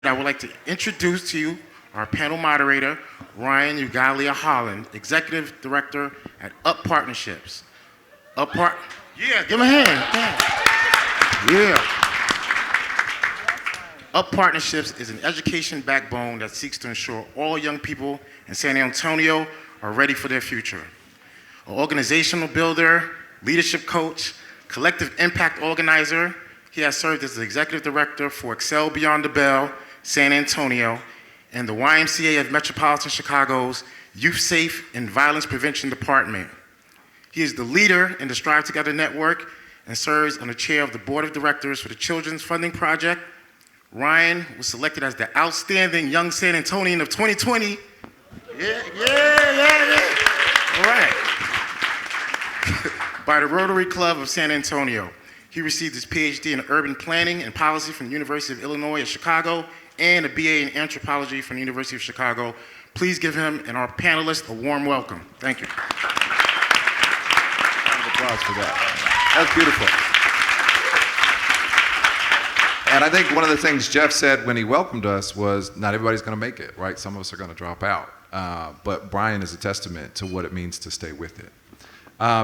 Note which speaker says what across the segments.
Speaker 1: I would like to introduce to you our panel moderator, Ryan Lugalia-Hollon, Executive Director at Up Partnerships. Yeah, give him a hand. Yeah. Up Partnerships is an education backbone that seeks to ensure all young people in San Antonio are ready for their future. An organizational builder, leadership coach, collective impact organizer, he has served as the Executive Director for Excel Beyond the Bell, San Antonio, and the YMCA of Metropolitan Chicago's Youth Safe and Violence Prevention Department. He is the leader in the StriveTogether network and serves on the chair of the Board of Directors for the Children's Funding Project. Ryan was selected as the Outstanding Young San Antonian of 2020. Yeah. All right. By the Rotary Club of San Antonio. He received his PhD in urban planning and policy from the University of Illinois at Chicago and a BA in anthropology from the University of Chicago. Please give him and our panelists a warm welcome. Thank you.
Speaker 2: Round of applause for that. That's beautiful. And I think one of the things Jeff said when he welcomed us was not everybody's going to make it, right? Some of us are going to drop out. But Brian is a testament to what it means to stay with it.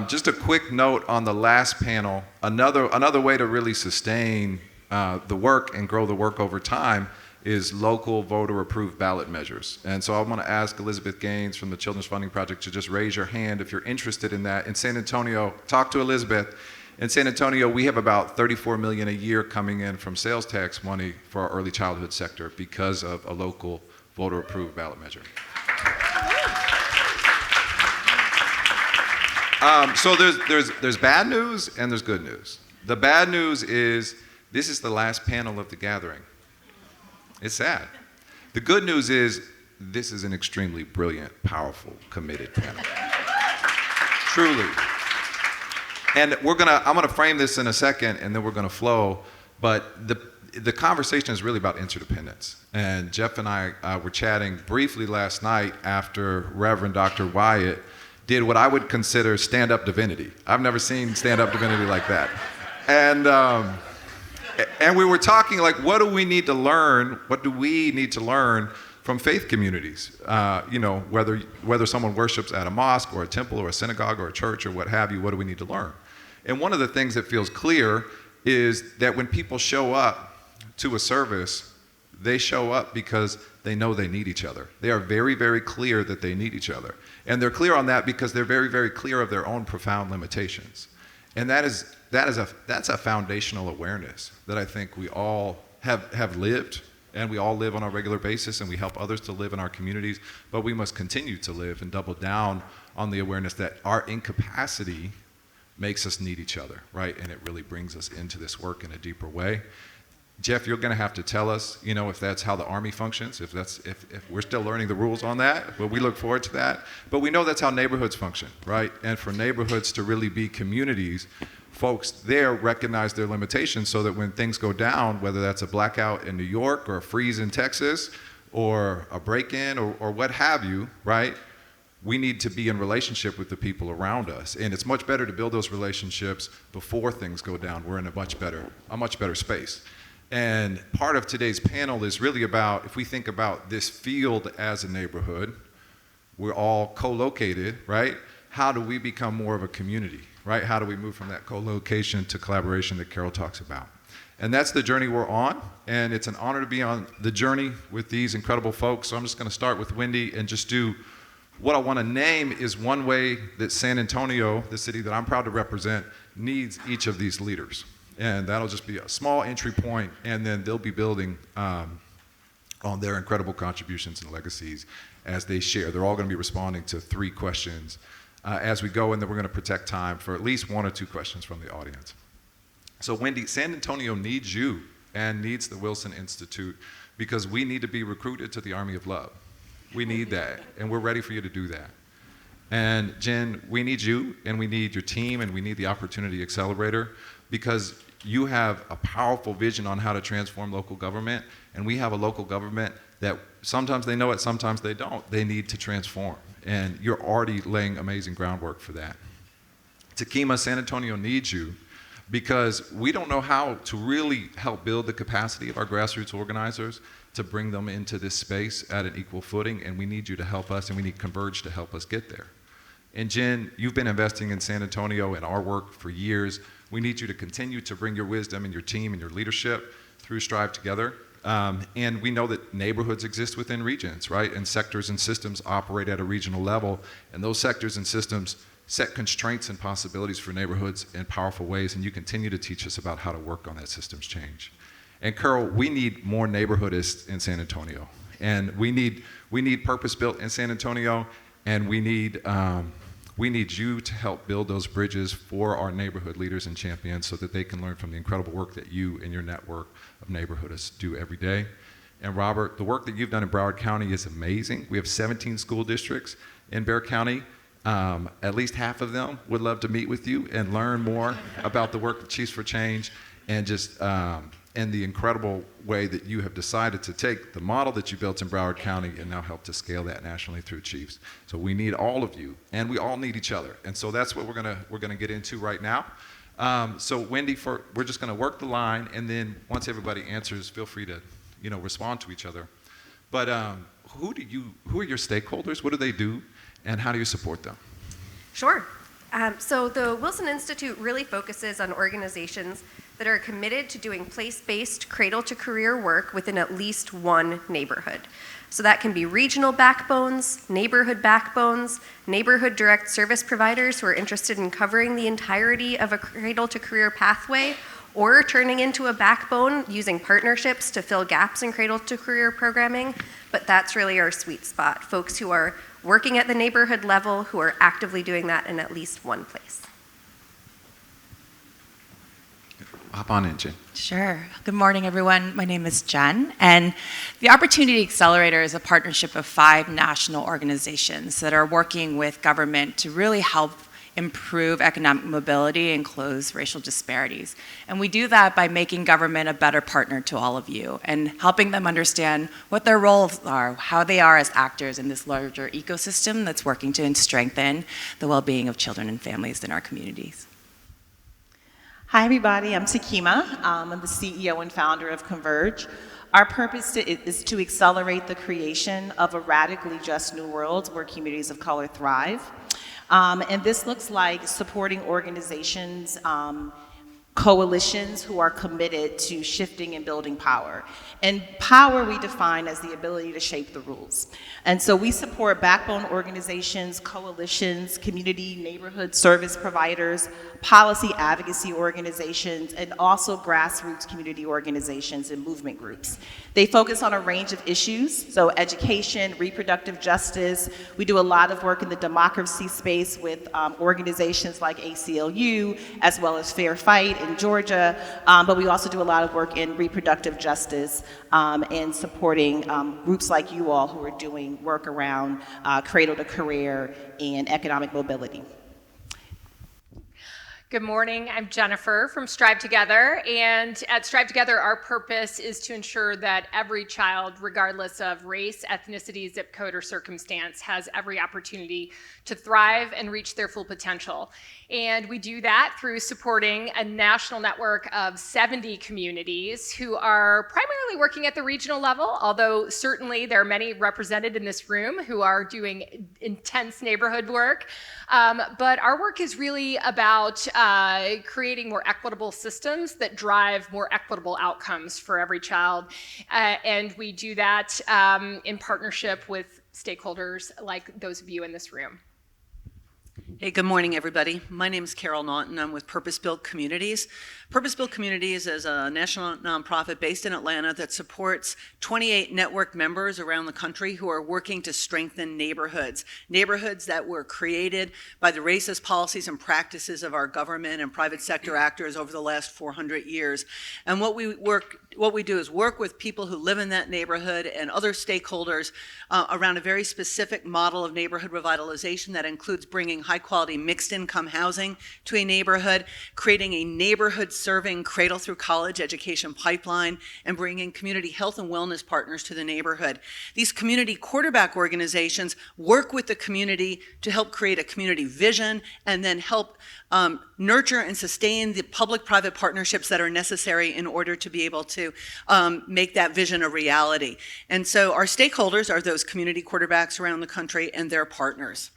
Speaker 2: Just a quick note on the last panel. Another way to really sustain the work and grow the work over time is local voter-approved ballot measures. And so I want to ask Elizabeth Gaines from the Children's Funding Project to just raise your hand if you're interested in that. In San Antonio, talk to Elizabeth. In San Antonio, we have about $34 million a year coming in from sales tax money for our early childhood sector because of a local voter-approved ballot measure. So there's bad news and there's good news. The bad news is this is the last panel of the gathering. It's sad. The good news is this is an extremely brilliant, powerful, committed panel. Truly. And I'm gonna frame this in a second and then we're gonna flow, but the conversation is really about interdependence. And Jeff and I were chatting briefly last night after Reverend Dr. Wyatt did what I would consider stand-up divinity. I've never seen stand-up divinity like that. And we were talking like, what do we need to learn? What do we need to learn from faith communities? Whether someone worships at a mosque or a temple or a synagogue or a church or what have you, what do we need to learn? And one of the things that feels clear is that when people show up to a service, they show up because they know they need each other. They are very, very clear that they need each other. And they're clear on that because they're very, very clear of their own profound limitations. And that's a foundational awareness that I think we all have lived, and we all live on a regular basis, and we help others to live in our communities, but we must continue to live and double down on the awareness that our incapacity makes us need each other, right? And it really brings us into this work in a deeper way. Jeff, you're gonna have to tell us, if that's how the Army functions, if we're still learning the rules on that, but we look forward to that. But we know that's how neighborhoods function, right? And for neighborhoods to really be communities, folks there recognize their limitations so that when things go down, whether that's a blackout in New York or a freeze in Texas or a break-in or what have you, right? We need to be in relationship with the people around us. And it's much better to build those relationships before things go down. We're in a much better space. And part of today's panel is really about, if we think about this field as a neighborhood, we're all co-located, right? How do we become more of a community, right? How do we move from that co-location to collaboration that Carol talks about? And that's the journey we're on, and it's an honor to be on the journey with these incredible folks. So I'm just gonna start with Wendy and just do what I wanna name is one way that San Antonio, the city that I'm proud to represent, needs each of these leaders. And that'll just be a small entry point, and then they'll be building on their incredible contributions and legacies as they share. They're all gonna be responding to 3 questions as we go, and then we're gonna protect time for at least 1 or 2 questions from the audience. So Wendy, San Antonio needs you and needs the Wilson Institute because we need to be recruited to the Army of Love. We need that, and we're ready for you to do that. And Jen, we need you, and we need your team, and we need the Opportunity Accelerator because you have a powerful vision on how to transform local government, and we have a local government that sometimes they know it, sometimes they don't. They need to transform, and you're already laying amazing groundwork for that. Takema, San Antonio needs you because we don't know how to really help build the capacity of our grassroots organizers to bring them into this space at an equal footing, and we need you to help us, and we need Converge to help us get there. And Jen, you've been investing in San Antonio and our work for years. We need you to continue to bring your wisdom and your team and your leadership through StriveTogether. And we know that neighborhoods exist within regions, right? And sectors and systems operate at a regional level, and those sectors and systems set constraints and possibilities for neighborhoods in powerful ways, and you continue to teach us about how to work on that systems change. And Carol, we need more neighborhoodists in San Antonio, and we need purpose-built in San Antonio, and we need you to help build those bridges for our neighborhood leaders and champions so that they can learn from the incredible work that you and your network of neighborhoodists do every day. And Robert, the work that you've done in Broward County is amazing. We have 17 school districts in Bexar County. At least half of them would love to meet with you and learn more about the work of Chiefs for Change, and just and the incredible way that you have decided to take the model that you built in Broward County and now help to scale that nationally through Chiefs. So we need all of you, and we all need each other. And so that's what we're gonna get into right now. So Wendy, we're just gonna work the line, and then once everybody answers, feel free to respond to each other. But who are your stakeholders? What do they do, and how do you support them?
Speaker 3: Sure. So the Wilson Institute really focuses on organizations that are committed to doing place-based cradle-to-career work within at least one neighborhood. So that can be regional backbones, neighborhood direct service providers who are interested in covering the entirety of a cradle-to-career pathway, or turning into a backbone using partnerships to fill gaps in cradle-to-career programming. But that's really our sweet spot, folks who are working at the neighborhood level, who are actively doing that in at least one place.
Speaker 2: Hop on in, Jen.
Speaker 4: Sure. Good morning, everyone. My name is Jen, and the Opportunity Accelerator is a partnership of 5 national organizations that are working with government to really help improve economic mobility and close racial disparities. And we do that by making government a better partner to all of you and helping them understand what their roles are, how they are as actors in this larger ecosystem that's working to strengthen the well-being of children and families in our communities.
Speaker 5: Hi, everybody. I'm Takema. I'm the CEO and founder of Converge. Our purpose is to accelerate the creation of a radically just new world where communities of color thrive. And this looks like supporting organizations, coalitions who are committed to shifting and building power. And power we define as the ability to shape the rules. And so we support backbone organizations, coalitions, community neighborhood service providers, policy advocacy organizations, and also grassroots community organizations and movement groups. They focus on a range of issues, so education, reproductive justice. We do a lot of work in the democracy space with organizations like ACLU, as well as Fair Fight in Georgia, but we also do a lot of work in reproductive justice and supporting groups like you all who are doing work around cradle to career and economic mobility.
Speaker 6: Good morning, I'm Jennifer from StriveTogether, and at StriveTogether our purpose is to ensure that every child, regardless of race, ethnicity, zip code, or circumstance, has every opportunity to thrive and reach their full potential. And we do that through supporting a national network of 70 communities who are primarily working at the regional level, although certainly there are many represented in this room who are doing intense neighborhood work. But our work is really about creating more equitable systems that drive more equitable outcomes for every child. And we do that in partnership with stakeholders like those of you in this room.
Speaker 7: Hey, good morning, everybody. My name is Carol Naughton. I'm with Purpose Built Communities. Purpose Built Communities is a national nonprofit based in Atlanta that supports 28 network members around the country who are working to strengthen neighborhoods that were created by the racist policies and practices of our government and private sector actors over the last 400 years. And what we work what we do is work with people who live in that neighborhood and other stakeholders around a very specific model of neighborhood revitalization that includes bringing high-quality mixed-income housing to a neighborhood, creating a neighborhood-serving cradle-through-college education pipeline, and bringing community health and wellness partners to the neighborhood. These community quarterback organizations work with the community to help create a community vision and then help nurture and sustain the public-private partnerships that are necessary in order to be able to make that vision a reality. And so our stakeholders are those community quarterbacks around the country and their partners.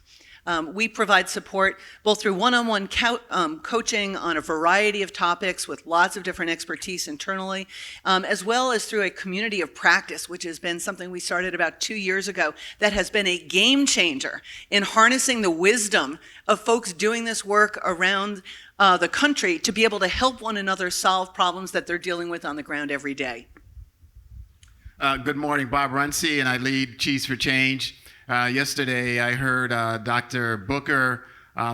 Speaker 7: We provide support both through one-on-one coaching on a variety of topics with lots of different expertise internally, as well as through a community of practice, which has been something we started about 2 years ago that has been a game changer in harnessing the wisdom of folks doing this work around the country to be able to help one another solve problems that they're dealing with on the ground every day.
Speaker 8: Good morning, Bob Runcie, and I lead Cheese for Change. Yesterday, I heard Dr. Booker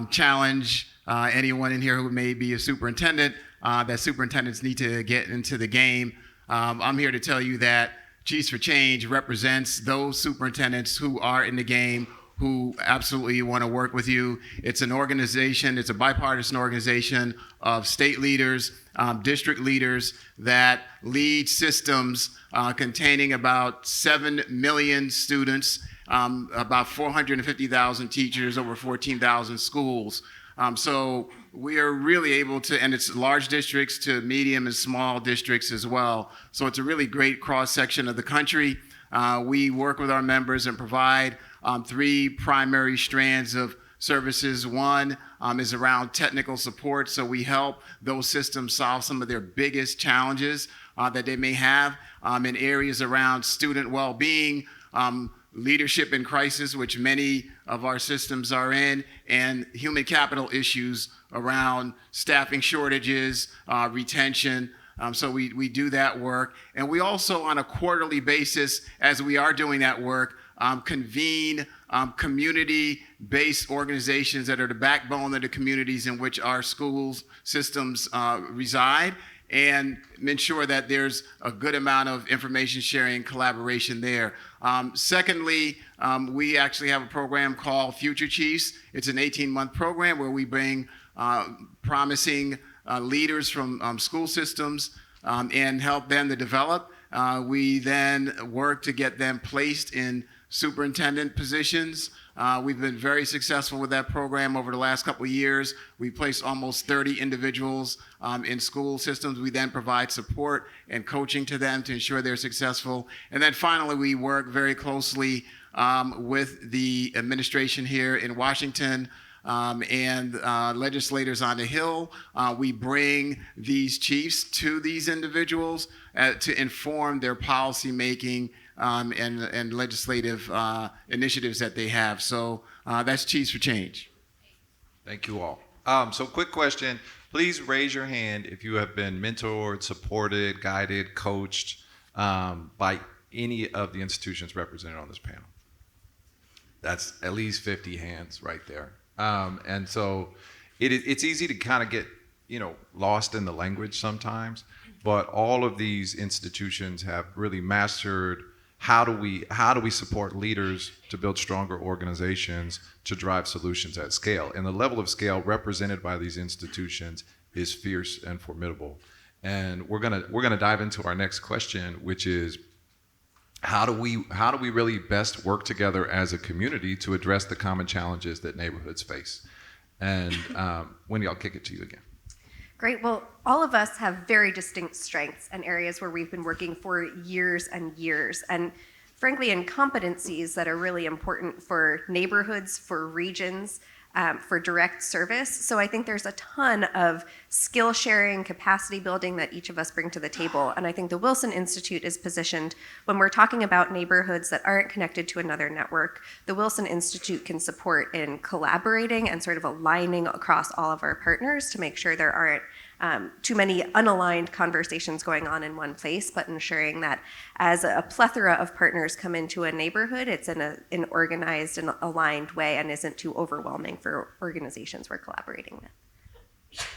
Speaker 8: challenge anyone in here who may be a superintendent, that superintendents need to get into the game. I'm here to tell you that Cheese for Change represents those superintendents who are in the game, who absolutely want to work with you. It's an organization, it's a bipartisan organization of state leaders, district leaders that lead systems containing about 7 million students, about 450,000 teachers, over 14,000 schools. So we are really able to, and it's large districts to medium and small districts as well. So it's a really great cross-section of the country. We work with our members and provide 3 primary strands of services. One is around technical support, so we help those systems solve some of their biggest challenges that they may have in areas around student well-being, leadership in crisis, which many of our systems are in, and human capital issues around staffing shortages, retention. So we do that work. And we also, on a quarterly basis, as we are doing that work, convene community-based organizations that are the backbone of the communities in which our schools systems reside, and ensure that there's a good amount of information sharing and collaboration there. Secondly, we actually have a program called Future Chiefs. It's an 18-month program where we bring promising leaders from school systems and help them to develop. We then work to get them placed in superintendent positions. We've been very successful with that program over the last couple of years. We placed almost 30 individuals in school systems. We then provide support and coaching to them to ensure they're successful. And then finally, we work very closely with the administration here in Washington and legislators on the Hill. We bring these chiefs to these individuals to inform their policy making and legislative initiatives that they have. So that's Cheese for Change.
Speaker 2: Thank you all. So quick question. Please raise your hand if you have been mentored, supported, guided, coached by any of the institutions represented on this panel. That's at least 50 hands right there. And so it's easy to kind of get, lost in the language sometimes, but all of these institutions have really mastered how do we support leaders to build stronger organizations to drive solutions at scale. And the level of scale represented by these institutions is fierce and formidable. And we're gonna dive into our next question, which is how do we really best work together as a community to address the common challenges that neighborhoods face? And Wendy, I'll kick it to you again.
Speaker 3: Great. Well, all of us have very distinct strengths and areas where we've been working for years and years, and frankly, incompetencies that are really important for neighborhoods, for regions, for direct service. So I think there's a ton of skill sharing, capacity building that each of us bring to the table. And I think the Wilson Institute is positioned, when we're talking about neighborhoods that aren't connected to another network, the Wilson Institute can support in collaborating and sort of aligning across all of our partners to make sure there aren't too many unaligned conversations going on in one place, but ensuring that as a plethora of partners come into a neighborhood, it's in an organized and aligned way and isn't too overwhelming for organizations we're collaborating with.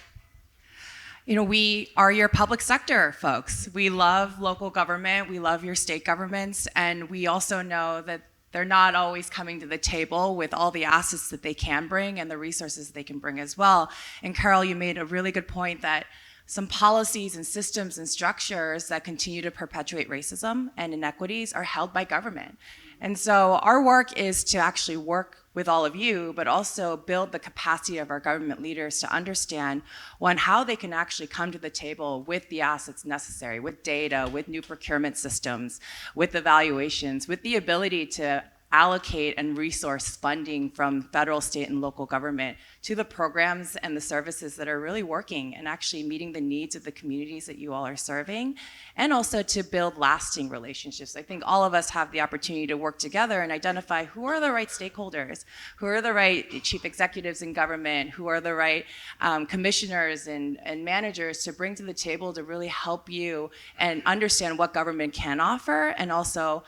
Speaker 4: we are your public sector folks. We love local government, we love your state governments, and we also know that they're not always coming to the table with all the assets that they can bring and the resources they can bring as well. And Carol, you made a really good point that some policies and systems and structures that continue to perpetuate racism and inequities are held by government. And so our work is to actually work with all of you, but also build the capacity of our government leaders to understand, one, how they can actually come to the table with the assets necessary, with data, with new procurement systems, with evaluations, with the ability to allocate and resource funding from federal, state, and local government to the programs and the services that are really working and actually meeting the needs of the communities that you all are serving, and also to build lasting relationships. I think all of us have the opportunity to work together and identify who are the right stakeholders, who are the right chief executives in government, who are the right commissioners and managers to bring to the table to really help you and understand what government can offer, and also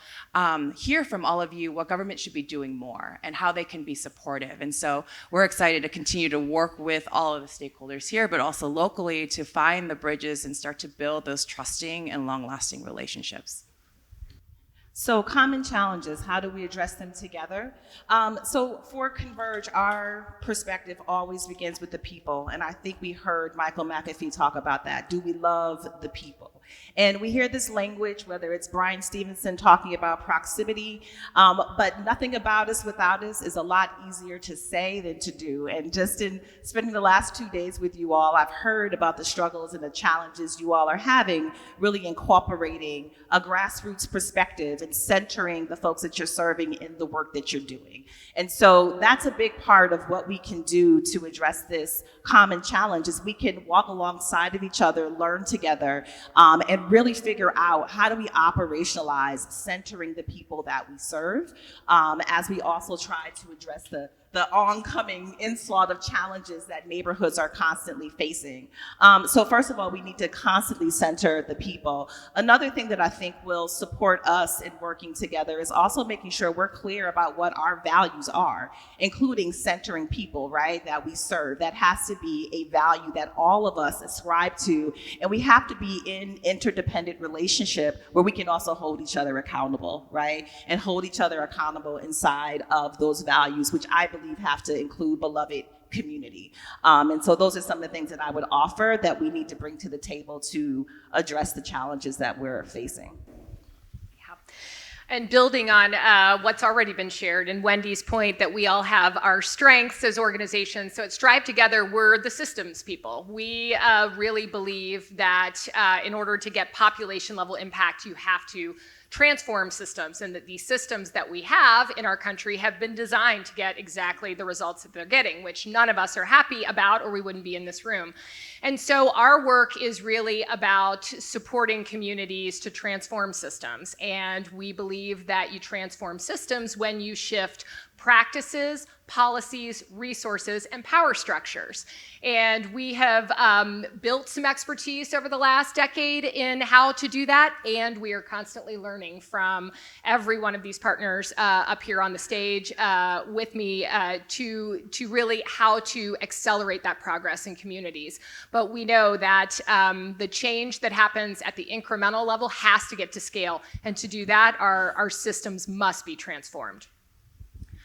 Speaker 4: hear from all of you what government should be doing more and how they can be supportive. And so we're excited to continue to work with all of the stakeholders here, but also locally to find the bridges and start to build those trusting and long-lasting relationships.
Speaker 5: So common challenges, how do we address them together? So for Converge, our perspective always begins with the people. And I think we heard Michael McAfee talk about that. Do we love the people? And we hear this language, whether it's Brian Stevenson talking about proximity, but nothing about us without us is a lot easier to say than to do. And just in spending the last 2 days with you all, I've heard about the struggles and the challenges you all are having, really incorporating a grassroots perspective and centering the folks that you're serving in the work that you're doing. And so that's a big part of what we can do to address this common challenge, is we can walk alongside of each other, learn together, and really figure out how do we operationalize centering the people that we serve, as we also try to address the oncoming onslaught of challenges that neighborhoods are constantly facing. So first of all, we need to constantly center the people. Another thing that I think will support us in working together is also making sure we're clear about what our values are, including centering people, right, that we serve. That has to be a value that all of us ascribe to, and we have to be in interdependent relationship where we can also hold each other accountable, right, and hold each other accountable inside of those values, which I believe have to include beloved community. And so those are some of the things that I would offer that we need to bring to the table to address the challenges that we're facing.
Speaker 6: And building on what's already been shared, and Wendy's point that we all have our strengths as organizations. So at StriveTogether, we're the systems people. We really believe that in order to get population level impact, you have to transform systems, and that these systems that we have in our country have been designed to get exactly the results that they're getting, which none of us are happy about, or we wouldn't be in this room. And so our work is really about supporting communities to transform systems. And we believe that you transform systems when you shift practices, policies, resources, and power structures. And we have built some expertise over the last decade in how to do that, and we are constantly learning from every one of these partners up here on the stage with me to really how to accelerate that progress in communities. But we know that the change that happens at the incremental level has to get to scale, and to do that, our systems must be transformed.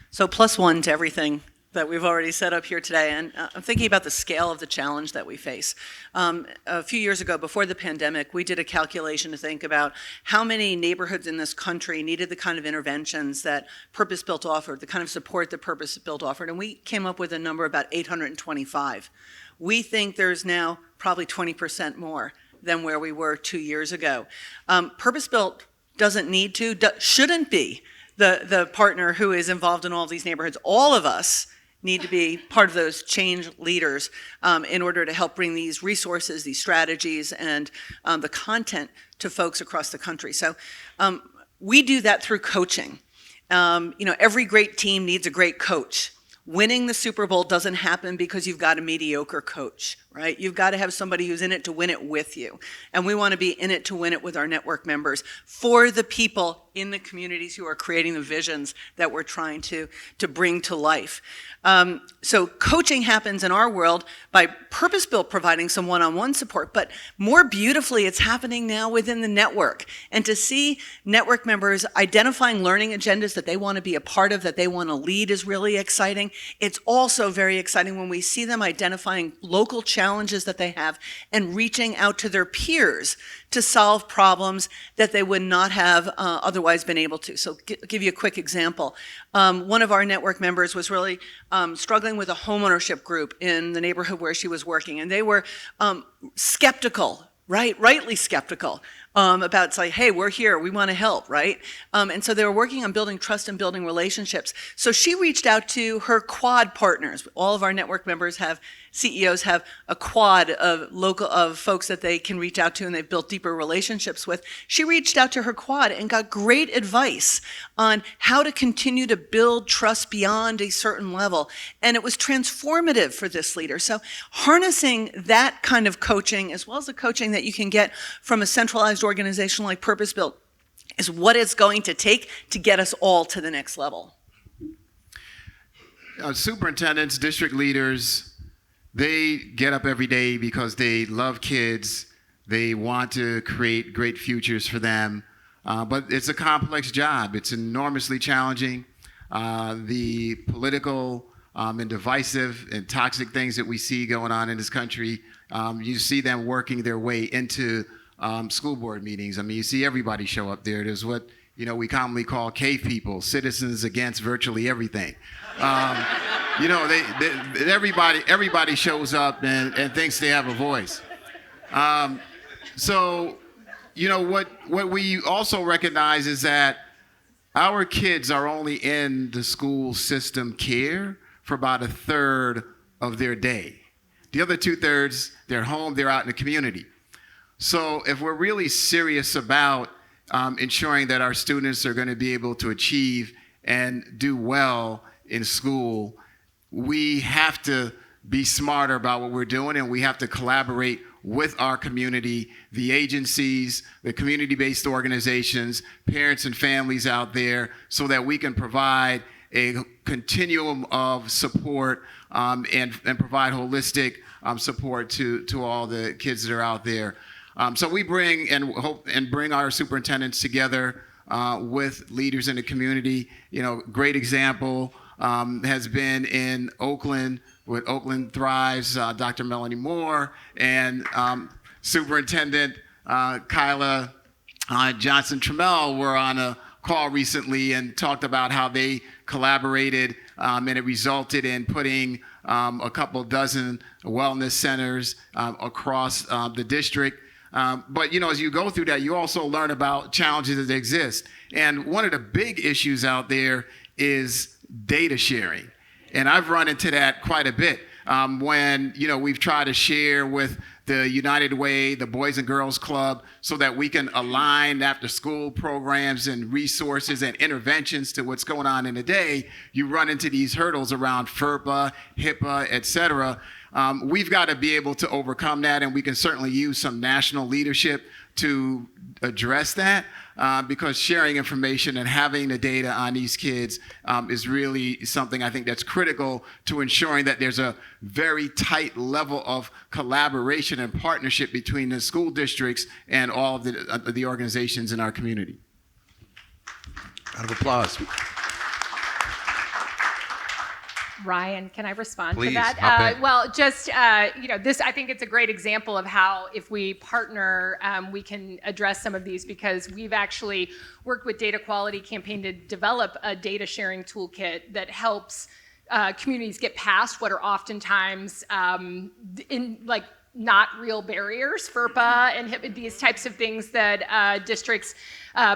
Speaker 7: So +1 to everything that we've already set up here today. And I'm thinking about the scale of the challenge that we face. A few years ago, before the pandemic, we did a calculation to think about how many neighborhoods in this country needed the kind of interventions that Purpose Built offered, the kind of support that Purpose Built offered. And we came up with a number about 825. We think there's now probably 20% more than where we were 2 years ago. Purpose Built doesn't need to, shouldn't be the partner who is involved in all of these neighborhoods. All of us need to be part of those change leaders in order to help bring these resources, these strategies, and the content to folks across the country. So we do that through coaching. Every great team needs a great coach. Winning the Super Bowl doesn't happen because you've got a mediocre coach, right? You've got to have somebody who's in it to win it with you. And we want to be in it to win it with our network members for the people in the communities who are creating the visions that we're trying to bring to life. So coaching happens in our world by purpose-built providing some one-on-one support, but more beautifully, it's happening now within the network. And to see network members identifying learning agendas that they want to be a part of, that they want to lead is really exciting. It's also very exciting when we see them identifying local challenges that they have and reaching out to their peers to solve problems that they would not have otherwise been able to. So give you a quick example. One of our network members was really struggling with a homeownership group in the neighborhood where she was working, and they were skeptical, rightly skeptical about saying, hey, we're here, we want to help, right? And so they were working on building trust and building relationships. So she reached out to her quad partners. All of our network members CEOs have a quad of folks that they can reach out to and they've built deeper relationships with. She reached out to her quad and got great advice on how to continue to build trust beyond a certain level. And it was transformative for this leader. So harnessing that kind of coaching, as well as the coaching that you can get from a centralized organization like Purpose Built, is what it's going to take to get us all to the next level.
Speaker 8: Superintendents, district leaders, they get up every day because they love kids. They want to create great futures for them. But it's a complex job. It's enormously challenging. The political and divisive and toxic things that we see going on in this country, you see them working their way into school board meetings. I mean, you see everybody show up there. There's what we commonly call cave people, citizens against virtually everything. Everybody shows up and thinks they have a voice. So what we also recognize is that our kids are only in the school system care for about a third of their day. The other 2/3, they're home, they're out in the community. So if we're really serious about ensuring that our students are going to be able to achieve and do well in school, we have to be smarter about what we're doing, and we have to collaborate with our community, the agencies, the community-based organizations, parents and families out there, so that we can provide a continuum of support and provide holistic support to all the kids that are out there. So we bring our superintendents together with leaders in the community. Great example has been in Oakland with Oakland Thrives, Dr. Melanie Moore, and Superintendent Kyla Johnson-Trammell were on a call recently and talked about how they collaborated and it resulted in putting a couple dozen wellness centers across the district. But as you go through that, you also learn about challenges that exist. And one of the big issues out there is data sharing. And I've run into that quite a bit when, we've tried to share with the United Way, the Boys and Girls Club, so that we can align after school programs and resources and interventions to what's going on in the day. You run into these hurdles around FERPA, HIPAA, et cetera. We've got to be able to overcome that, and we can certainly use some national leadership to address that because sharing information and having the data on these kids is really something I think that's critical to ensuring that there's a very tight level of collaboration and partnership between the school districts and all of the organizations in our community.
Speaker 2: Round of applause.
Speaker 6: Ryan, can I respond
Speaker 2: Please,
Speaker 6: to that?
Speaker 2: hop in.
Speaker 6: Well, just, this, I think it's a great example of how if we partner, we can address some of these, because we've actually worked with Data Quality Campaign to develop a data sharing toolkit that helps communities get past what are oftentimes not real barriers, FERPA and HIPAA, these types of things that districts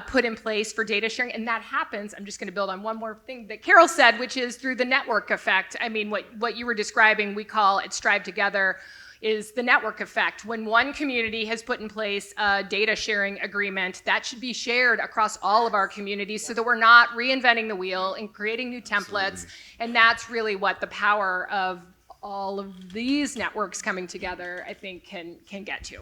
Speaker 6: put in place for data sharing. And that happens, I'm just going to build on one more thing that Carol said, which is through the network effect. I mean, what you were describing, we call at StriveTogether, is the network effect. When one community has put in place a data sharing agreement, that should be shared across all of our communities so that we're not reinventing the wheel and creating new templates. Absolutely. And that's really what the power of all of these networks coming together, I think, can get to.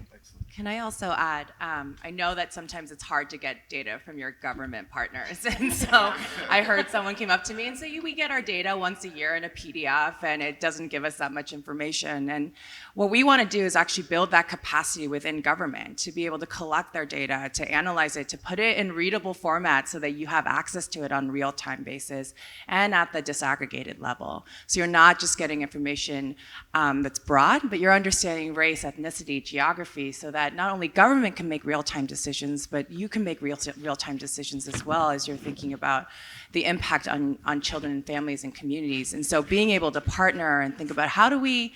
Speaker 4: Can I also add, I know that sometimes it's hard to get data from your government partners. And so I heard someone came up to me and said, we get our data once a year in a PDF and it doesn't give us that much information. And what we want to do is actually build that capacity within government to be able to collect their data, to analyze it, to put it in readable format so that you have access to it on a real-time basis and at the disaggregated level. So you're not just getting information that's broad, but you're understanding race, ethnicity, geography, so that not only government can make real-time decisions, but you can make real-time decisions as well as you're thinking about the impact on children and families and communities. And so being able to partner and think about how do we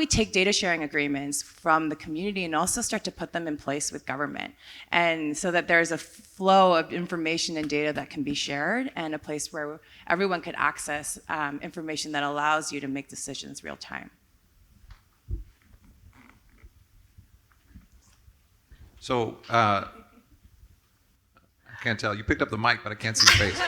Speaker 4: take data sharing agreements from the community and also start to put them in place with government, and so that there's a flow of information and data that can be shared and a place where everyone could access information that allows you to make decisions real time.
Speaker 2: So, I can't tell. You picked up the mic, but I can't see your face.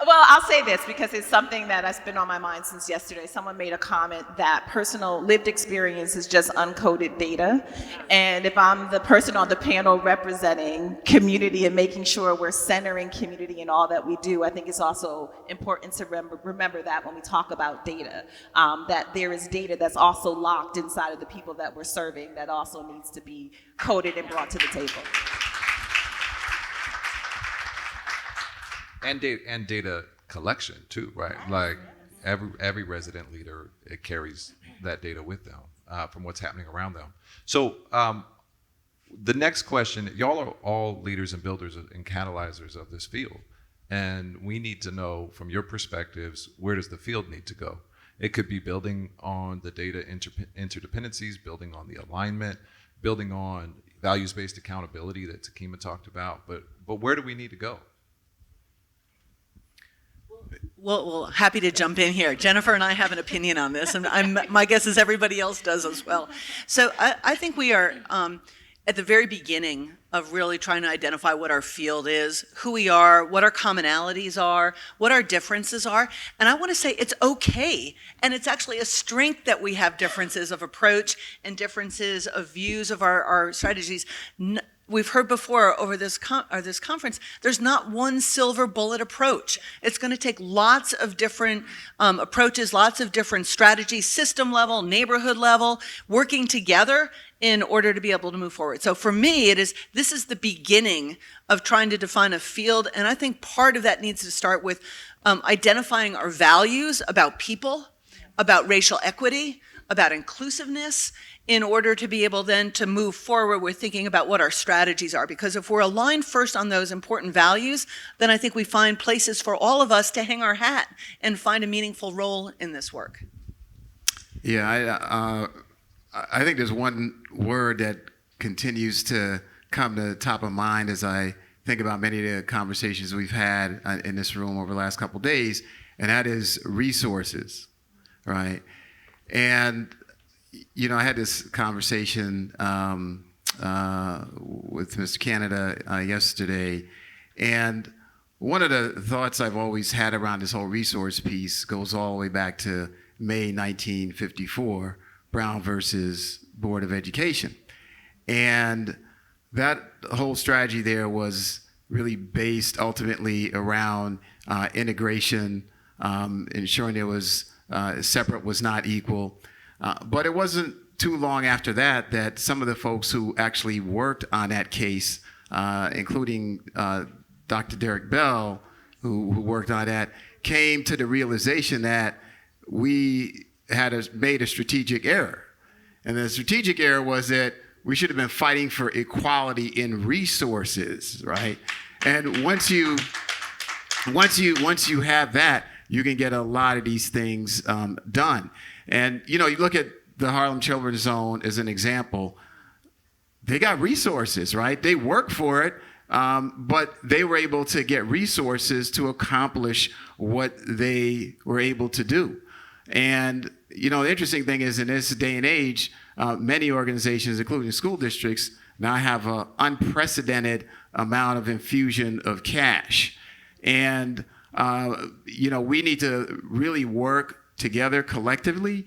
Speaker 5: Well, I'll say this because it's something that has been on my mind since yesterday. Someone made a comment that personal lived experience is just uncoded data. And if I'm the person on the panel representing community and making sure we're centering community in all that we do, I think it's also important to remember that when we talk about data, that there is data that's also locked inside of the people that we're serving that also needs to be coded and brought to the table.
Speaker 2: And data collection too, right? Like every resident leader, it carries that data with them from what's happening around them. So the next question, y'all are all leaders and builders and catalyzers of this field. And we need to know from your perspectives, where does the field need to go? It could be building on the data interdependencies, building on the alignment, building on values-based accountability that Takema talked about, but where do we need to go?
Speaker 7: Well, happy to jump in here. Jennifer and I have an opinion on this, and my guess is everybody else does as well. So I think we are at the very beginning of really trying to identify what our field is, who we are, what our commonalities are, what our differences are. And I want to say it's okay, and it's actually a strength that we have differences of approach and differences of views of our strategies. We've heard before over this conference, there's not one silver bullet approach. It's going to take lots of different approaches, lots of different strategies, system level, neighborhood level, working together in order to be able to move forward. So for me, this is the beginning of trying to define a field, and I think part of that needs to start with identifying our values about people, about racial equity, about inclusiveness, in order to be able then to move forward with thinking about what our strategies are. Because if we're aligned first on those important values, then I think we find places for all of us to hang our hat and find a meaningful role in this work.
Speaker 8: Yeah, I think there's one word that continues to come to the top of mind as I think about many of the conversations we've had in this room over the last couple of days, and that is resources, right? And you know, I had this conversation with Mr. Canada yesterday, and one of the thoughts I've always had around this whole resource piece goes all the way back to May 1954, Brown versus Board of Education. And that whole strategy there was really based ultimately around integration, ensuring there was separate was not equal. But it wasn't too long after that some of the folks who actually worked on that case, including Dr. Derek Bell, who worked on that, came to the realization that we had made a strategic error. And the strategic error was that we should have been fighting for equality in resources, right? And once you have that, you can get a lot of these things done. And, you know, you look at the Harlem Children's Zone as an example. They got resources, right? They work for it, but they were able to get resources to accomplish what they were able to do. And, you know, the interesting thing is in this day and age, many organizations, including school districts, now have an unprecedented amount of infusion of cash. And, you know, we need to really work together collectively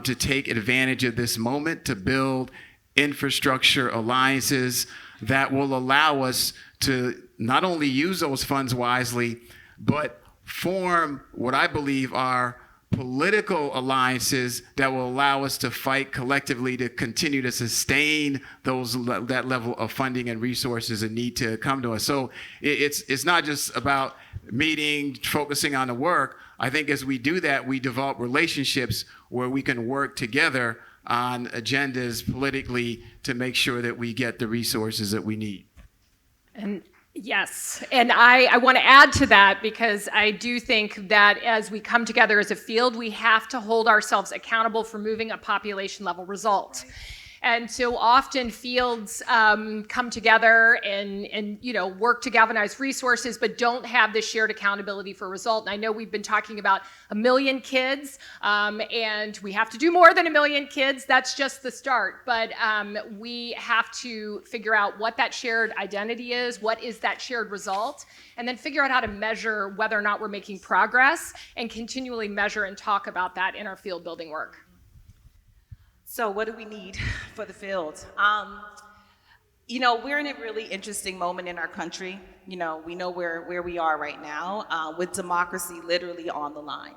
Speaker 8: to take advantage of this moment to build infrastructure alliances that will allow us to not only use those funds wisely, but form what I believe are political alliances that will allow us to fight collectively to continue to sustain that level of funding and resources that need to come to us. So it's not just about meeting, focusing on the work. I think as we do that, we develop relationships where we can work together on agendas politically to make sure that we get the resources that we need.
Speaker 6: And yes, and I want to add to that because I do think that as we come together as a field, we have to hold ourselves accountable for moving a population level result. And so often fields come together and work to galvanize resources, but don't have this shared accountability for result. And I know we've been talking about 1 million kids, and we have to do more than 1 million kids. That's just the start. But we have to figure out what that shared identity is, what is that shared result, and then figure out how to measure whether or not we're making progress and continually measure and talk about that in our field building work.
Speaker 5: So what do we need for the field? We're in a really interesting moment in our country. We know where we are right now with democracy literally on the line.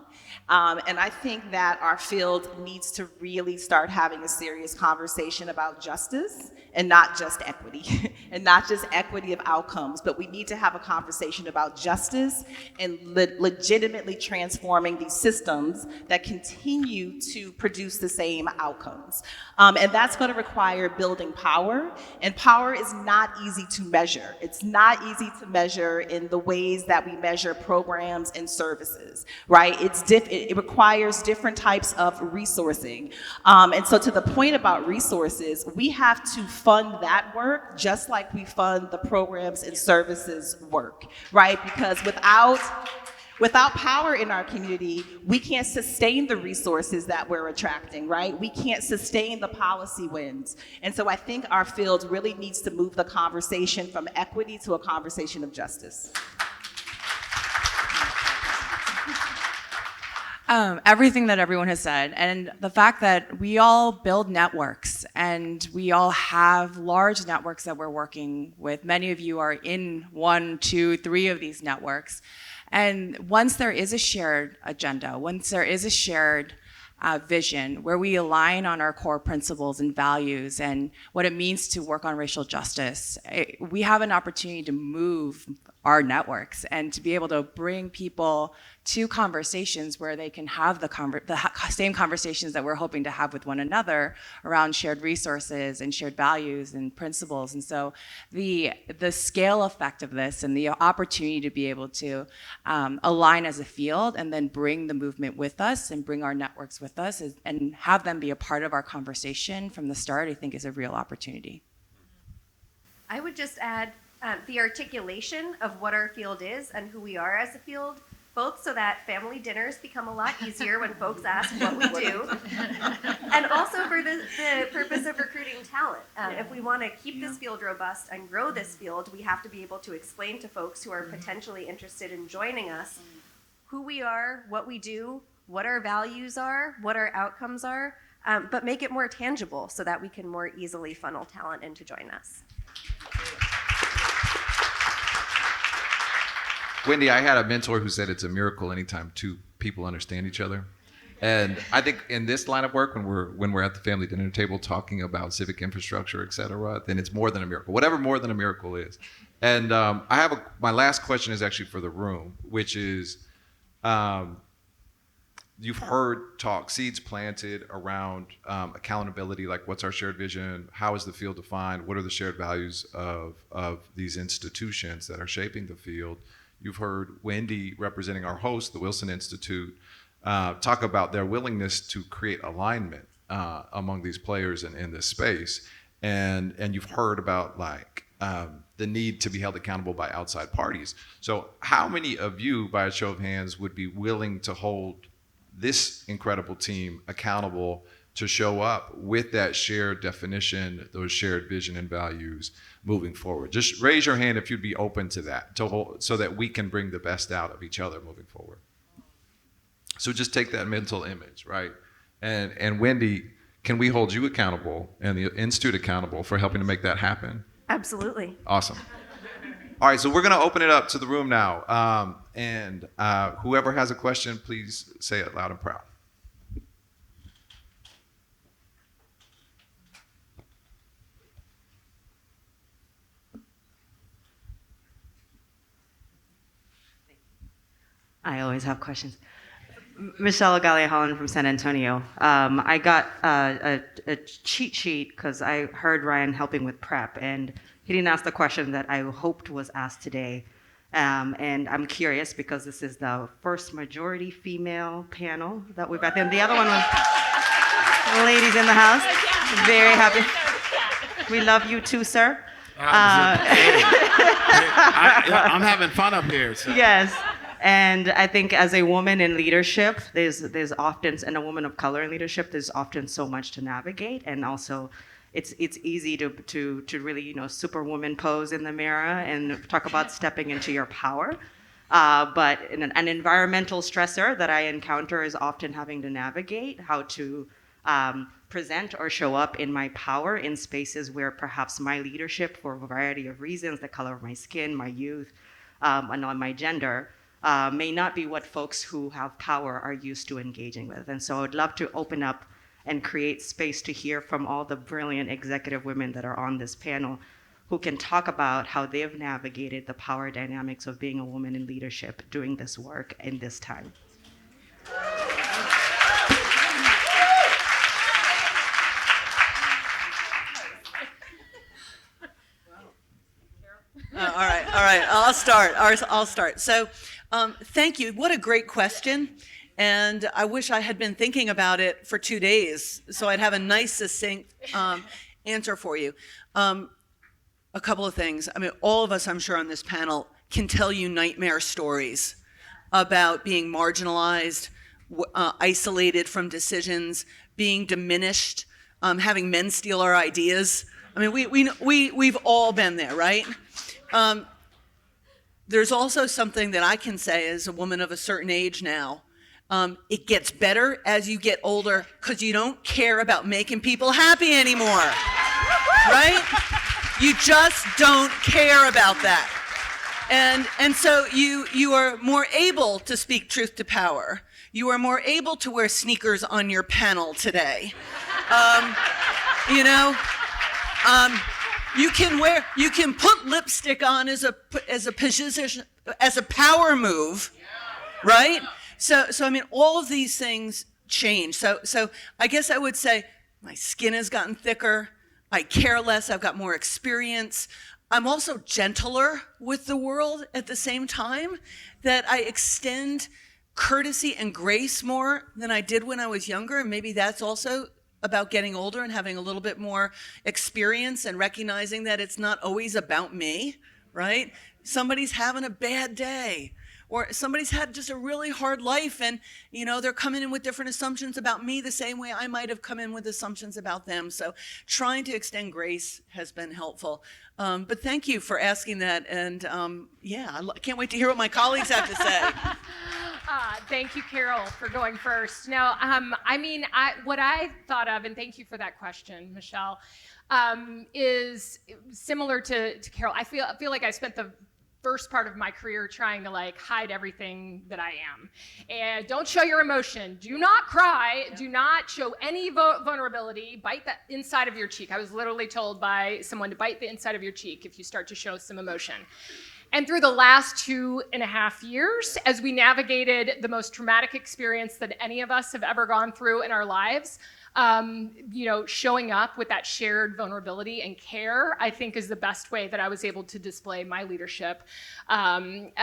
Speaker 5: And I think that our field needs to really start having a serious conversation about justice and not just equity, and not just equity of outcomes, but we need to have a conversation about justice and legitimately transforming these systems that continue to produce the same outcomes. And that's going to require building power, and power is not easy to measure. It's not easy to measure in the ways that we measure programs and services, right? It requires different types of resourcing. And so to the point about resources, we have to fund that work just like we fund the programs and services work, right? Because without power in our community, we can't sustain the resources that we're attracting, right? We can't sustain the policy wins. And so I think our field really needs to move the conversation from equity to a conversation of justice.
Speaker 4: Everything that everyone has said, and the fact that we all build networks and we all have large networks that we're working with. Many of you are in 1, 2, 3 of these networks. And once there is a shared agenda, once there is a shared vision where we align on our core principles and values and what it means to work on racial justice, we have an opportunity to move our networks and to be able to bring people to conversations where they can have the same conversations that we're hoping to have with one another around shared resources and shared values and principles. And so the scale effect of this and the opportunity to be able to align as a field and then bring the movement with us and bring our networks with us and have them be a part of our conversation from the start, I think is a real opportunity.
Speaker 3: I would just add the articulation of what our field is and who we are as a field, both so that family dinners become a lot easier when folks ask what we do, and also for the purpose of recruiting talent. If we want to keep this field robust and grow this field, we have to be able to explain to folks who are potentially interested in joining us who we are, what we do, what our values are, what our outcomes are, but make it more tangible so that we can more easily funnel talent in to join us.
Speaker 2: Wendy, I had a mentor who said it's a miracle anytime two people understand each other. And I think in this line of work, when we're at the family dinner table talking about civic infrastructure, et cetera, then it's more than a miracle, whatever more than a miracle is. And my last question is actually for the room, which is, you've heard seeds planted around accountability, like what's our shared vision, how is the field defined, what are the shared values of these institutions that are shaping the field. You've heard Wendy, representing our host, the Wilson Institute, talk about their willingness to create alignment among these players in this space. And you've heard about the need to be held accountable by outside parties. So how many of you, by a show of hands, would be willing to hold this incredible team accountable to show up with that shared definition, those shared vision and values moving forward? Just raise your hand if you'd be open to that, so that we can bring the best out of each other moving forward. So just take that mental image, right? And Wendy, can we hold you accountable and the Institute accountable for helping to make that happen?
Speaker 3: Absolutely.
Speaker 2: Awesome. All right, so we're going to open it up to the room now. And whoever has a question, please say it loud and proud.
Speaker 9: I always have questions. Michelle Lugalia-Hollon from San Antonio. I got a cheat sheet because I heard Ryan helping with prep, and he didn't ask the question that I hoped was asked today. And I'm curious because this is the first majority female panel that we've had. And the other one was ladies in the house. Very happy. We love you too, sir.
Speaker 8: I'm having fun up here. So.
Speaker 9: Yes. And I think as a woman in leadership, there's often, and a woman of color in leadership, there's often so much to navigate, and also it's easy to really superwoman pose in the mirror and talk about stepping into your power. But an environmental stressor that I encounter is often having to navigate how to present or show up in my power in spaces where perhaps my leadership, for a variety of reasons, the color of my skin, my youth, and on my gender, may not be what folks who have power are used to engaging with. And so I'd love to open up and create space to hear from all the brilliant executive women that are on this panel who can talk about how they've navigated the power dynamics of being a woman in leadership doing this work in this time.
Speaker 7: All right. I'll start. So, thank you. What a great question. And I wish I had been thinking about it for 2 days so I'd have a nice, succinct answer for you. A couple of things. I mean, all of us, I'm sure, on this panel can tell you nightmare stories about being marginalized, isolated from decisions, being diminished, having men steal our ideas. I mean, we've all been there, right? There's also something that I can say as a woman of a certain age now. It gets better as you get older because you don't care about making people happy anymore, right? You just don't care about that. And so you are more able to speak truth to power. You are more able to wear sneakers on your panel today. You can put lipstick on as a position, as a power move, right? So I mean, all of these things change. So I guess I would say my skin has gotten thicker. I care less. I've got more experience. I'm also gentler with the world at the same time, that I extend courtesy and grace more than I did when I was younger. And maybe that's also about getting older and having a little bit more experience and recognizing that it's not always about me, right? Somebody's having a bad day, or somebody's had just a really hard life, and they're coming in with different assumptions about me the same way I might have come in with assumptions about them. So trying to extend grace has been helpful. But thank you for asking that, and I can't wait to hear what my colleagues have to say.
Speaker 6: Thank you, Carol, for going first. Now, what I thought of, and thank you for that question, Michelle, is similar to Carol. I feel like I spent the first part of my career trying to hide everything that I am. And don't show your emotion. Do not cry. Do not show any vulnerability. Bite the inside of your cheek. I was literally told by someone to bite the inside of your cheek if you start to show some emotion. And through the last 2.5 years, as we navigated the most traumatic experience that any of us have ever gone through in our lives, showing up with that shared vulnerability and care, I think, is the best way that I was able to display my leadership. And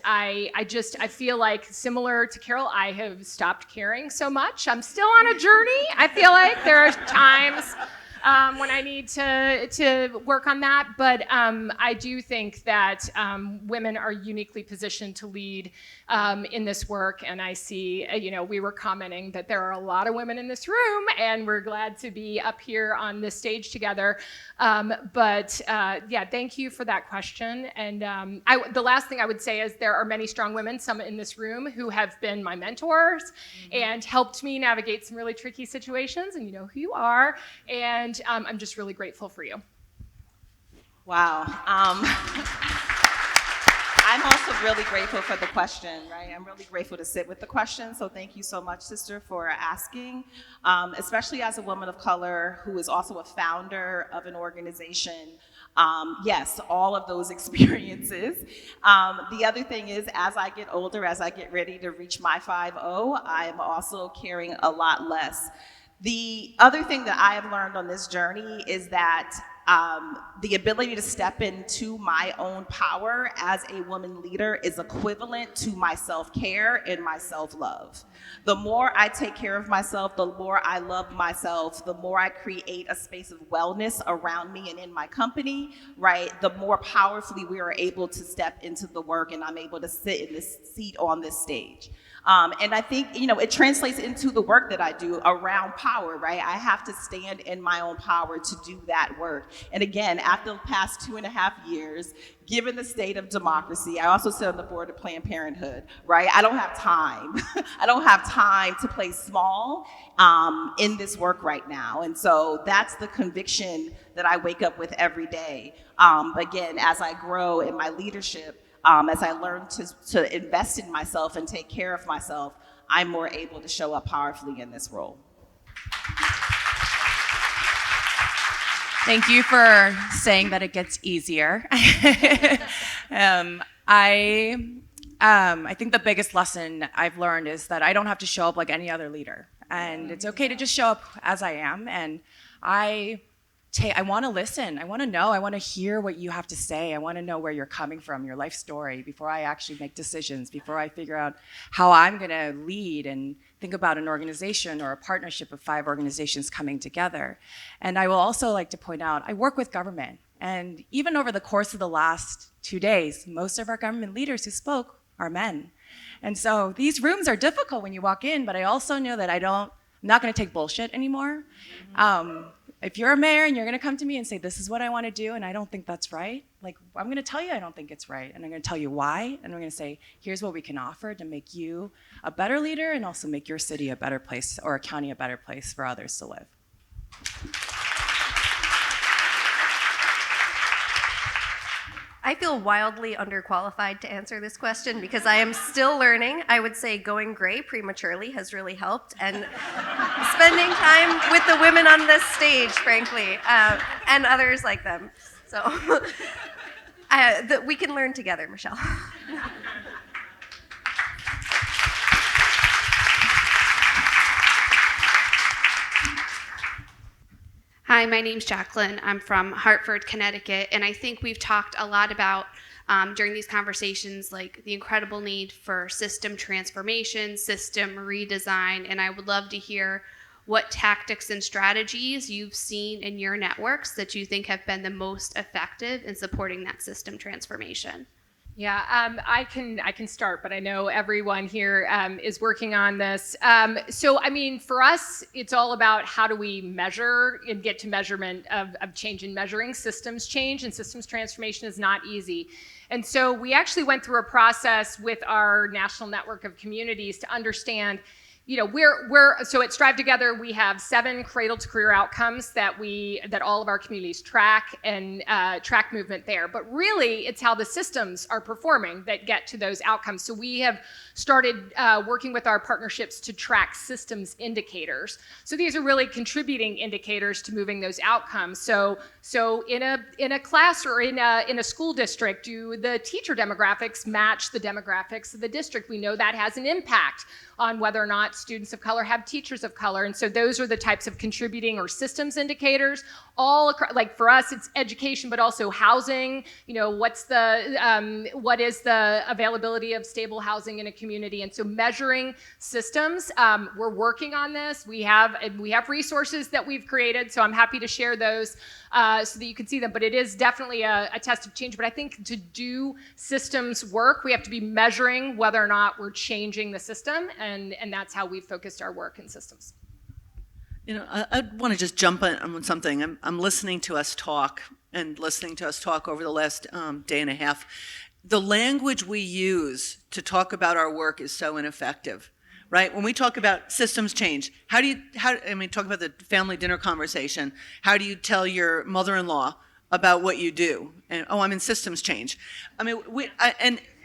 Speaker 6: I feel like, similar to Carol, I have stopped caring so much. I'm still on a journey. I feel like there are times when I need to work on that. But I do think that women are uniquely positioned to lead in this work. And I see, we were commenting that there are a lot of women in this room, and we're glad to be up here on this stage together. Thank you for that question. And the last thing I would say is there are many strong women, some in this room, who have been my mentors and helped me navigate some really tricky situations, and you know who you are. And I'm just really grateful for you.
Speaker 5: Wow. I'm also really grateful for the question, right? I'm really grateful to sit with the question, so thank you so much, sister, for asking. Especially as a woman of color who is also a founder of an organization. Yes, all of those experiences. The other thing is, as I get older, as I get ready to reach my 5-0, I am also carrying a lot less. The other thing that I have learned on this journey is that the ability to step into my own power as a woman leader is equivalent to my self-care and my self-love. The more I take care of myself, the more I love myself, the more I create a space of wellness around me and in my company, right? The more powerfully we are able to step into the work, and I'm able to sit in this seat on this stage. And I think, it translates into the work that I do around power, right? I have to stand in my own power to do that work. And again, after the past 2.5 years, given the state of democracy, I also sit on the board of Planned Parenthood, right? I don't have time. I don't have time to play small in this work right now. And so that's the conviction that I wake up with every day. Again, as I grow in my leadership, as I learn to invest in myself and take care of myself, I'm more able to show up powerfully in this role.
Speaker 4: Thank you for saying that it gets easier. I think the biggest lesson I've learned is that I don't have to show up like any other leader. And it's okay to just show up as I am. And I want to listen. I want to know. I want to hear what you have to say. I want to know where you're coming from, your life story, before I actually make decisions, before I figure out how I'm going to lead and think about an organization or a partnership of 5 organizations coming together. And I will also like to point out, I work with government. And even over the course of the last 2 days, most of our government leaders who spoke are men. And so these rooms are difficult when you walk in, but I also know that I'm not going to take bullshit anymore. If you're a mayor and you're going to come to me and say, this is what I want to do, and I don't think that's right, I'm going to tell you I don't think it's right, and I'm going to tell you why, and I'm going to say, here's what we can offer to make you a better leader and also make your city a better place or a county a better place for others to live.
Speaker 3: I feel wildly underqualified to answer this question because I am still learning. I would say going gray prematurely has really helped, and spending time with the women on this stage, frankly, and others like them. So we can learn together, Michelle.
Speaker 10: Hi, my name's Jacqueline. I'm from Hartford, Connecticut, and I think we've talked a lot about during these conversations, like the incredible need for system transformation, system redesign, and I would love to hear what tactics and strategies you've seen in your networks that you think have been the most effective in supporting that system transformation.
Speaker 6: Yeah, I can start, but I know everyone here is working on this. So, I mean, for us, it's all about how do we measure and get to measurement of change in measuring. Systems change and systems transformation is not easy. And so we actually went through a process with our national network of communities to understand, so at StriveTogether, we have 7 cradle to career outcomes that all of our communities track and track movement there. But really, it's how the systems are performing that get to those outcomes. So we have started working with our partnerships to track systems indicators. So these are really contributing indicators to moving those outcomes. So in a class or in a school district, do the teacher demographics match the demographics of the district? We know that has an impact on whether or not students of color have teachers of color. And so those are the types of contributing or systems indicators. all across, like for us, it's education, but also housing. What is the availability of stable housing in a community? And so measuring systems, we're working on this. We have resources that we've created, so I'm happy to share those so that you can see them. But it is definitely a test of change. But I think to do systems work, we have to be measuring whether or not we're changing the system, and that's how we've focused our work in systems.
Speaker 7: I want to just jump on something. I'm listening to us talk over the last day and a half. The language we use to talk about our work is so ineffective, right? When we talk about systems change, talk about the family dinner conversation. How do you tell your mother-in-law about what you do? And, I'm in systems change.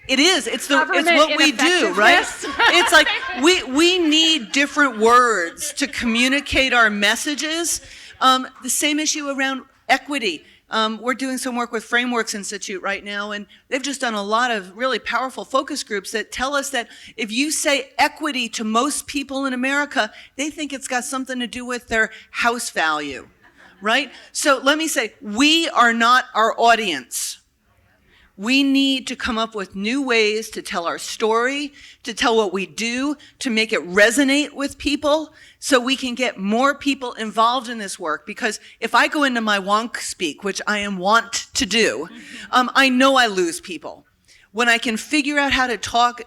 Speaker 7: It's what we do, right? It's like we need different words to communicate our messages. The same issue around equity. We're doing some work with Frameworks Institute right now, and they've just done a lot of really powerful focus groups that tell us that if you say equity to most people in America, they think it's got something to do with their house value, right? So let me say, we are not our audience. We need to come up with new ways to tell our story, to tell what we do, to make it resonate with people so we can get more people involved in this work. Because if I go into my wonk speak, which I am wont to do, I know I lose people. When I can figure out how to talk,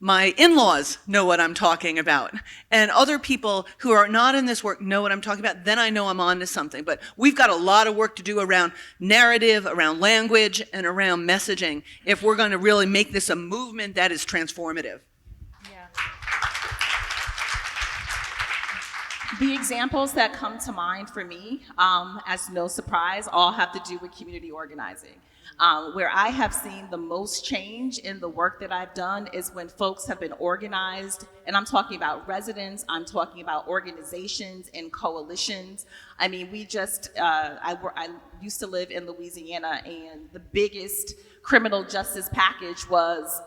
Speaker 7: my in-laws know what I'm talking about, and other people who are not in this work know what I'm talking about, then I know I'm on to something. But we've got a lot of work to do around narrative, around language, and around messaging if we're going to really make this a movement that is transformative.
Speaker 5: The examples that come to mind for me, as no surprise, all have to do with community organizing. Where I have seen the most change in the work that I've done is when folks have been organized, and I'm talking about residents, I'm talking about organizations and coalitions. I mean, I used to live in Louisiana, and the biggest criminal justice package was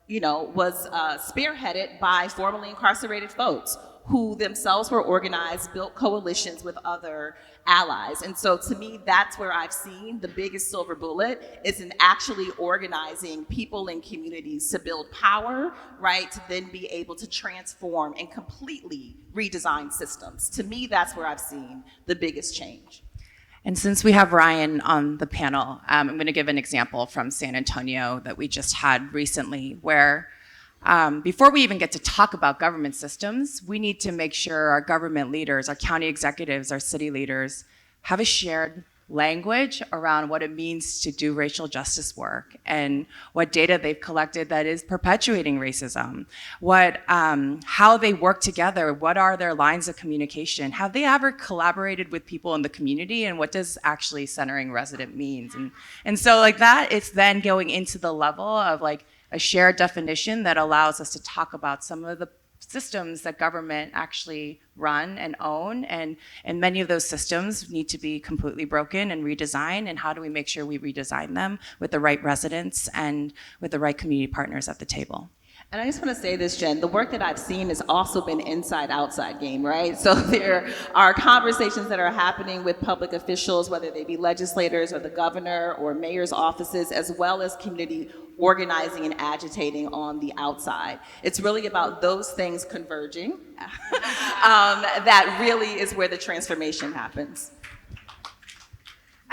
Speaker 5: spearheaded by formerly incarcerated folks who themselves were organized, built coalitions with other allies. And so to me, that's where I've seen the biggest silver bullet is in actually organizing people and communities to build power, right? To then be able to transform and completely redesign systems. To me, that's where I've seen the biggest change.
Speaker 4: And since we have Ryan on the panel, I'm going to give an example from San Antonio that we just had recently where before we even get to talk about government systems, we need to make sure our government leaders, our county executives, our city leaders have a shared language around what it means to do racial justice work and what data they've collected that is perpetuating racism, how they work together, what are their lines of communication, have they ever collaborated with people in the community, and what does actually centering resident means. And so like that, it's then going into the level of like a shared definition that allows us to talk about some of the systems that government actually run and own, and many of those systems need to be completely broken and redesigned, and how do we make sure we redesign them with the right residents and with the right community partners at the table.
Speaker 5: And I just want to say this, Jen, the work that I've seen has also been inside-outside game, right? So there are conversations that are happening with public officials, whether they be legislators or the governor or mayor's offices, as well as community organizing and agitating on the outside. It's really about those things converging. That really is where the transformation happens.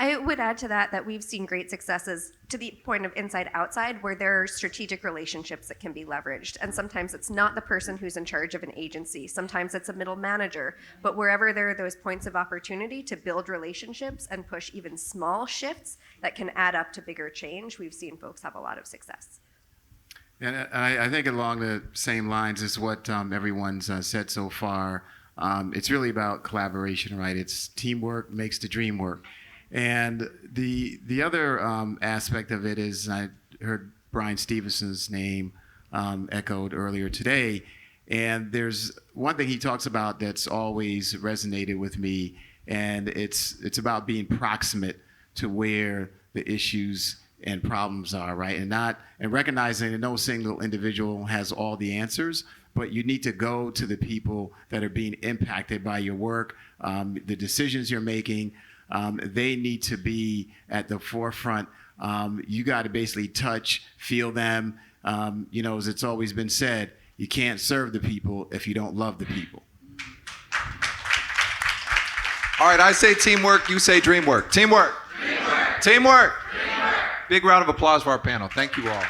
Speaker 3: I would add to that we've seen great successes to the point of inside-outside where there are strategic relationships that can be leveraged. And sometimes it's not the person who's in charge of an agency. Sometimes it's a middle manager. But wherever there are those points of opportunity to build relationships and push even small shifts that can add up to bigger change, we've seen folks have a lot of success.
Speaker 8: And I think along the same lines as what everyone's said so far, it's really about collaboration, right? It's teamwork makes the dream work. And the other aspect of it is, I heard Brian Stevenson's name echoed earlier today, and there's one thing he talks about that's always resonated with me, and it's about being proximate to where the issues and problems are, right? And recognizing that no single individual has all the answers, but you need to go to the people that are being impacted by your work, the decisions you're making. They need to be at the forefront. You got to basically touch, feel them. As it's always been said, you can't serve the people if you don't love the people.
Speaker 2: All right, I say teamwork, you say dream work. Teamwork. Teamwork. Teamwork. Teamwork. Big round of applause for our panel. Thank you all.